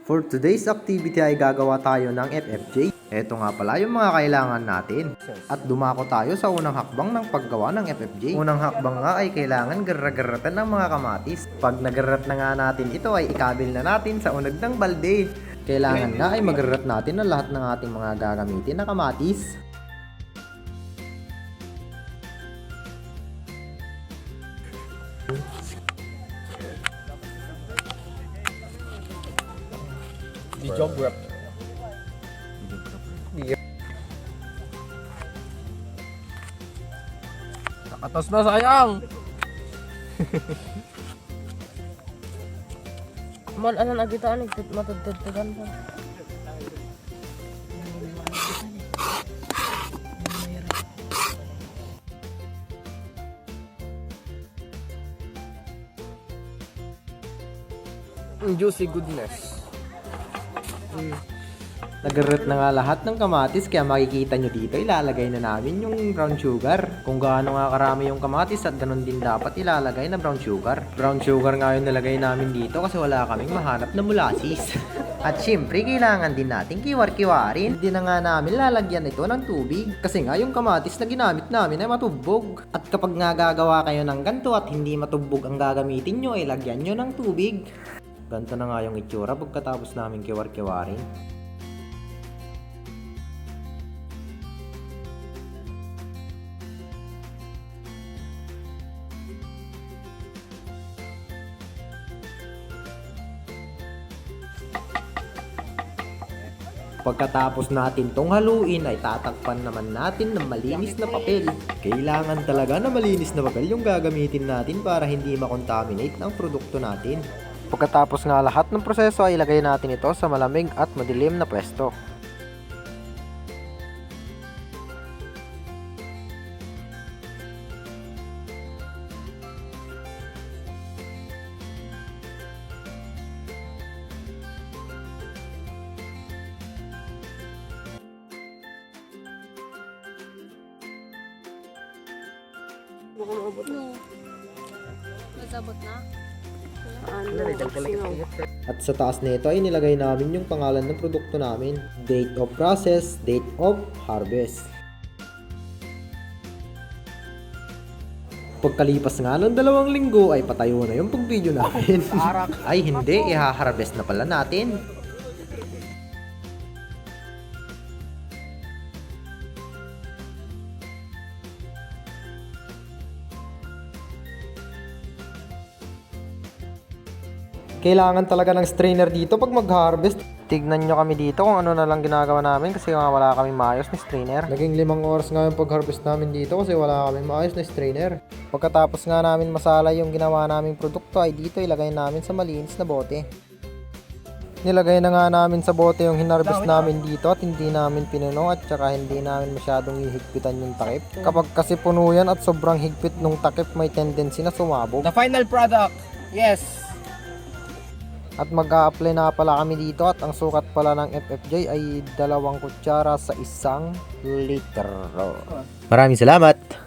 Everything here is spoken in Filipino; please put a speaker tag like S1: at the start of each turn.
S1: For today's activity ay gagawa tayo ng FFJ. Ito nga pala yung mga kailangan natin. At dumako tayo sa unang hakbang ng paggawa ng FFJ. Unang hakbang nga ay kailangan garra-garratan ng mga kamatis. Pag nagarrat na nga natin ito ay ikabil na natin sa unag ng balde. Kailangan nga ay magarrat natin ang lahat ng ating mga gagamitin na kamatis.
S2: Di job wrap. Nakatas na, sayang.
S3: Mal anan agita anig matudtudan pa.
S2: Juicy goodness.
S1: Nagarrat na nga lahat ng kamatis kaya makikita nyo dito ilalagay na namin yung brown sugar. Kung gaano nga karami yung kamatis at ganun din dapat ilalagay na brown sugar. Brown sugar nga yung nalagay namin dito kasi wala kaming mahanap na molasses. At syempre kailangan din natin kiwar-kiwarin. Hindi na nga namin lalagyan ito ng tubig kasi nga yung kamatis na ginamit namin ay matubog. At kapag nga gagawa kayo ng ganito at hindi matubog ang gagamitin nyo ay lagyan nyo ng tubig. Ganito na nga yung itsura pagkatapos namin kiwar-kiwarin. Pagkatapos natin tong haluin ay tatakpan naman natin ng malinis na papel. Kailangan talaga na malinis na papel yung gagamitin natin para hindi makontaminate ang produkto natin. Pagkatapos nga lahat ng proseso ay ilagay natin ito sa malamig at madilim na pwesto.
S3: Nagabot na?
S1: At sa taas nito ay nilagay namin yung pangalan ng produkto namin. Date of process, date of harvest. Pagkalipas nga ng 2 linggo ay patayo na yung pag-video namin. Ay hindi, iha-harvest na pala natin. Kailangan talaga ng strainer dito pag mag-harvest. Tignan nyo kami dito kung ano na lang ginagawa namin kasi wala kami maayos na strainer. Naging 5 oras nga yung pag-harvest namin dito kasi wala kami maayos na strainer. Pagkatapos nga namin masala yung ginawa naming produkto ay dito ilagay namin sa malinis na bote. Nilagay na nga namin sa bote yung hinarvest namin dito at hindi namin pinuno at saka hindi namin masyadong hihigpitan yung takip. Kapag kasi puno yan at sobrang higpit nung takip may tendency na sumabog.
S2: The final product. Yes.
S1: At mag-a-apply na pala kami dito at ang sukat pala ng FFJ ay 2 kutsara sa 1 liter. Maraming salamat!